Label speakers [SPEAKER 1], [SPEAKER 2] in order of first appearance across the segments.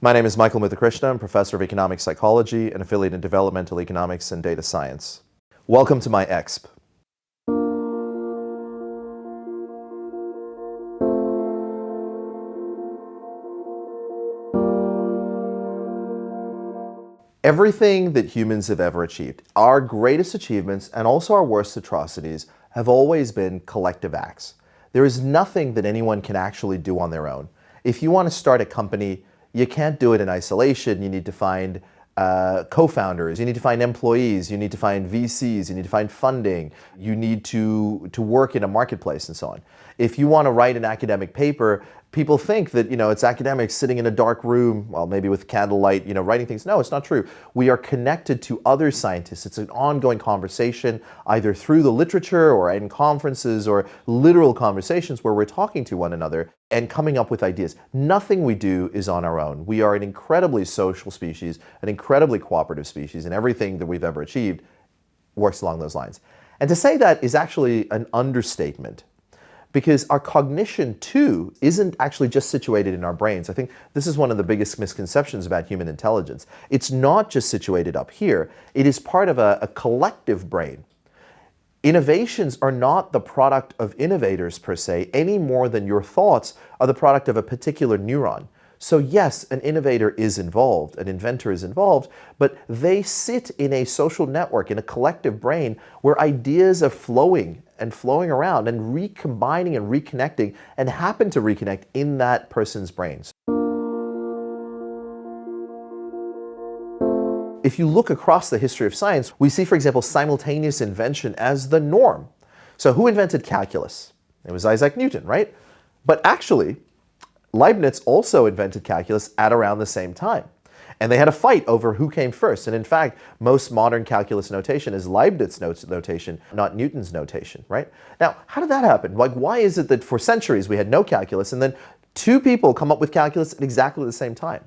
[SPEAKER 1] My name is Michael Muthukrishna. I'm professor of economic psychology and affiliate in developmental economics and data science. Welcome to my exp. Everything that humans have ever achieved, our greatest achievements and also our worst atrocities, have always been collective acts. There is nothing that anyone can actually do on their own. If you want to start a company, you can't do it in isolation. You need to find co-founders, you need to find employees, you need to find VCs, you need to find funding, you need to work in a marketplace and so on. If you want to write an academic paper, people think that, it's academics sitting in a dark room, well, maybe with candlelight, writing things. No, it's not true. We are connected to other scientists. It's an ongoing conversation, either through the literature or in conferences or literal conversations where we're talking to one another and coming up with ideas. Nothing we do is on our own. We are an incredibly social species, an incredibly cooperative species, and everything that we've ever achieved works along those lines. And to say that is actually an understatement, because our cognition too isn't actually just situated in our brains. I think this is one of the biggest misconceptions about human intelligence. It's not just situated up here. It is part of a collective brain. Innovations are not the product of innovators per se, any more than your thoughts are the product of a particular neuron. So yes, an innovator is involved, an inventor is involved, but they sit in a social network, in a collective brain where ideas are flowing around and recombining and reconnecting and happen to reconnect in that person's brains. If you look across the history of science, we see, for example, simultaneous invention as the norm. So who invented calculus? It was Isaac Newton, right? But actually, Leibniz also invented calculus at around the same time. And they had a fight over who came first. And in fact, most modern calculus notation is Leibniz's notation, not Newton's notation, right? Now, how did that happen? Why is it that for centuries we had no calculus and then two people come up with calculus at exactly the same time?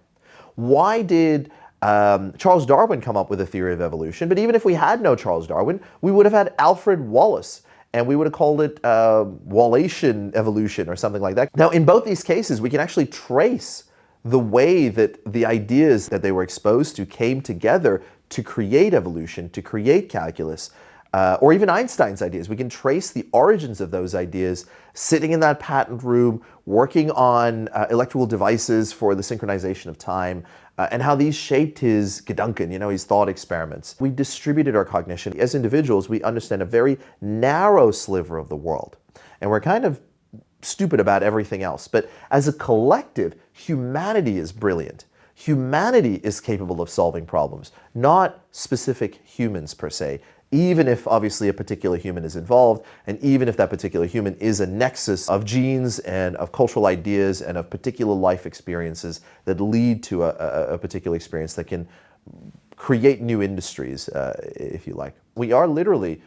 [SPEAKER 1] Why did Charles Darwin come up with a theory of evolution? But even if we had no Charles Darwin, we would have had Alfred Wallace, and we would have called it Wallacean evolution or something like that. Now, in both these cases, we can actually trace the way that the ideas that they were exposed to came together to create evolution, to create calculus, or even Einstein's ideas. We can trace the origins of those ideas sitting in that patent room, working on electrical devices for the synchronization of time, and how these shaped his Gedanken, his thought experiments. We distributed our cognition. As individuals, we understand a very narrow sliver of the world, and we're kind of stupid about everything else. But as a collective, humanity is brilliant. Humanity is capable of solving problems, not specific humans per se, even if obviously a particular human is involved, and even if that particular human is a nexus of genes and of cultural ideas and of particular life experiences that lead to a particular experience that can create new industries, if you like. We are literally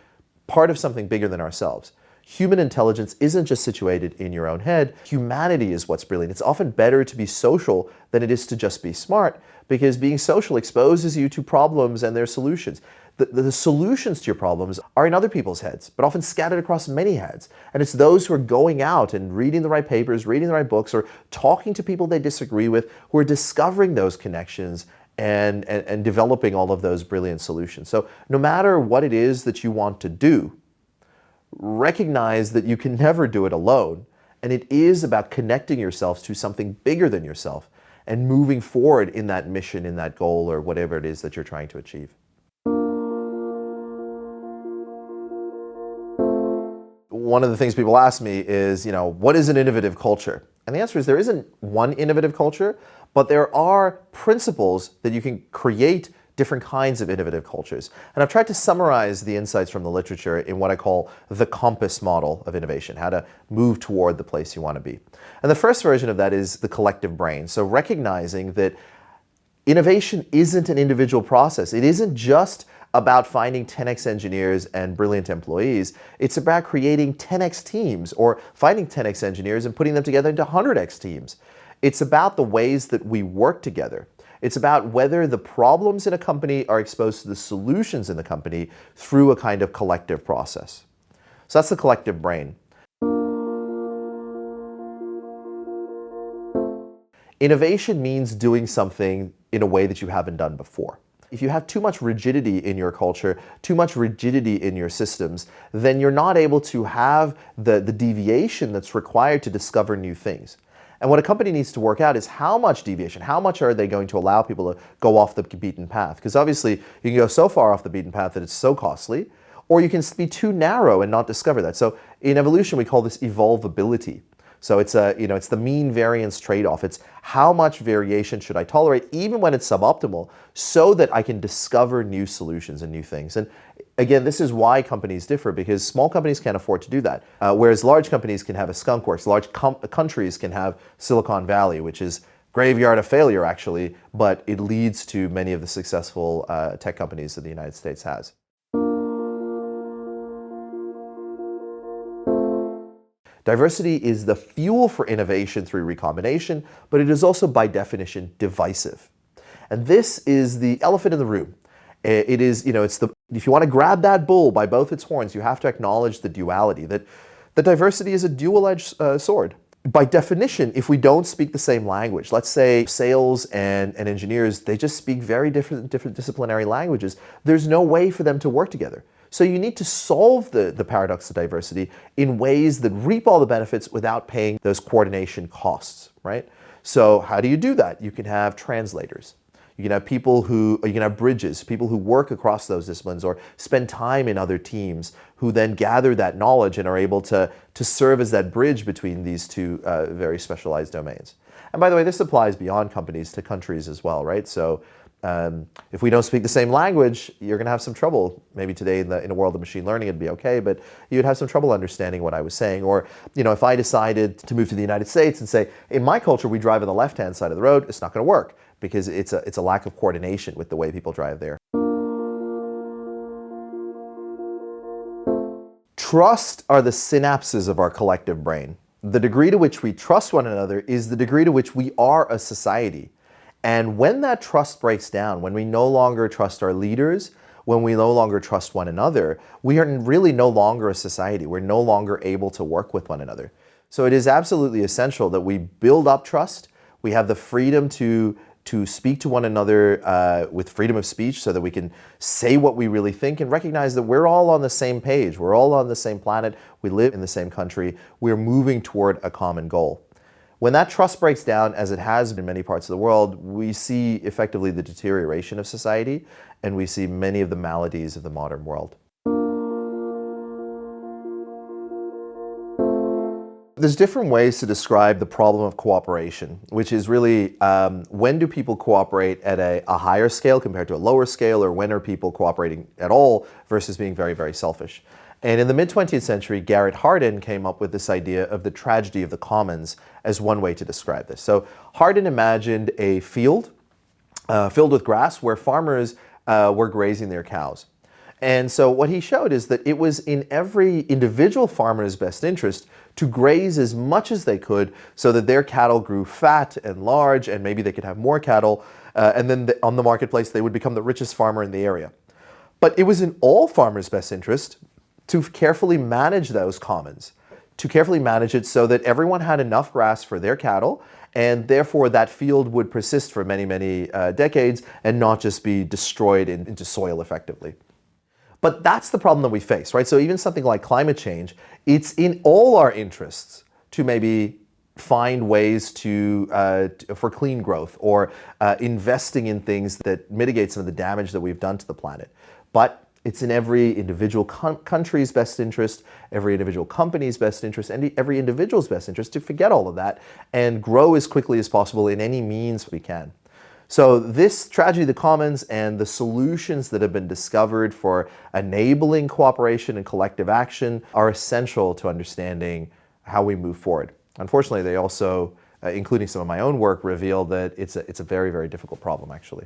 [SPEAKER 1] part of something bigger than ourselves. Human intelligence isn't just situated in your own head. Humanity is what's brilliant. It's often better to be social than it is to just be smart, because being social exposes you to problems and their solutions. The solutions to your problems are in other people's heads, but often scattered across many heads. And it's those who are going out and reading the right papers, reading the right books, or talking to people they disagree with, who are discovering those connections and developing all of those brilliant solutions. So no matter what it is that you want to do, recognize that you can never do it alone. And it is about connecting yourselves to something bigger than yourself and moving forward in that mission, in that goal, or whatever it is that you're trying to achieve. One of the things people ask me is, what is an innovative culture? And the answer is there isn't one innovative culture, but there are principles that you can create different kinds of innovative cultures. And I've tried to summarize the insights from the literature in what I call the compass model of innovation, how to move toward the place you want to be. And the first version of that is the collective brain. So recognizing that innovation isn't an individual process. It isn't just about finding 10x engineers and brilliant employees. It's about creating 10x teams, or finding 10x engineers and putting them together into 100x teams. It's about the ways that we work together. It's about whether the problems in a company are exposed to the solutions in the company through a kind of collective process. So that's the collective brain. Innovation means doing something in a way that you haven't done before. If you have too much rigidity in your culture, too much rigidity in your systems, then you're not able to have the deviation that's required to discover new things. And what a company needs to work out is how much deviation, how much are they going to allow people to go off the beaten path? Because obviously you can go so far off the beaten path that it's so costly, or you can be too narrow and not discover that. So in evolution, we call this evolvability. So it's it's the mean variance trade-off. It's how much variation should I tolerate, even when it's suboptimal, so that I can discover new solutions and new things. And again, this is why companies differ, because small companies can't afford to do that, whereas large companies can have a skunk works. Large countries can have Silicon Valley, which is graveyard of failure, actually, but it leads to many of the successful tech companies that the United States has. Diversity is the fuel for innovation through recombination, but it is also by definition divisive. And this is the elephant in the room. It is, if you want to grab that bull by both its horns, you have to acknowledge the duality, that the diversity is a dual-edged sword. By definition, if we don't speak the same language, let's say sales and engineers, they just speak very different disciplinary languages, there's no way for them to work together. So you need to solve the paradox of diversity in ways that reap all the benefits without paying those coordination costs, right? So how do you do that? You can have translators. You can have you can have bridges, people who work across those disciplines or spend time in other teams who then gather that knowledge and are able to serve as that bridge between these two very specialized domains. And by the way, this applies beyond companies to countries as well, right? So if we don't speak the same language, you're going to have some trouble. Maybe today in a world of machine learning, it'd be okay, but you'd have some trouble understanding what I was saying. Or, if I decided to move to the United States and say, in my culture, we drive on the left-hand side of the road, it's not going to work because it's a lack of coordination with the way people drive there. Trust are the synapses of our collective brain. The degree to which we trust one another is the degree to which we are a society. And when that trust breaks down, when we no longer trust our leaders, when we no longer trust one another, we are really no longer a society. We're no longer able to work with one another. So it is absolutely essential that we build up trust. We have the freedom to speak to one another with freedom of speech so that we can say what we really think and recognize that we're all on the same page. We're all on the same planet. We live in the same country. We're moving toward a common goal. When that trust breaks down, as it has in many parts of the world, we see effectively the deterioration of society, and we see many of the maladies of the modern world. There's different ways to describe the problem of cooperation, which is really when do people cooperate at a higher scale compared to a lower scale, or when are people cooperating at all versus being very, very selfish. And in the mid-20th century, Garrett Hardin came up with this idea of the tragedy of the commons as one way to describe this. So Hardin imagined a field filled with grass where farmers were grazing their cows. And so what he showed is that it was in every individual farmer's best interest to graze as much as they could so that their cattle grew fat and large, and maybe they could have more cattle, and then on the marketplace they would become the richest farmer in the area. But it was in all farmers' best interest to carefully manage those commons, to carefully manage it so that everyone had enough grass for their cattle, and therefore that field would persist for many, many decades and not just be destroyed into soil effectively. But that's the problem that we face, right? So even something like climate change, it's in all our interests to maybe find ways for clean growth or investing in things that mitigate some of the damage that we've done to the planet. But it's in every individual country's best interest, every individual company's best interest, and every individual's best interest to forget all of that and grow as quickly as possible in any means we can. So this tragedy of the commons and the solutions that have been discovered for enabling cooperation and collective action are essential to understanding how we move forward. Unfortunately, they also, including some of my own work, reveal that it's a very, very difficult problem, actually.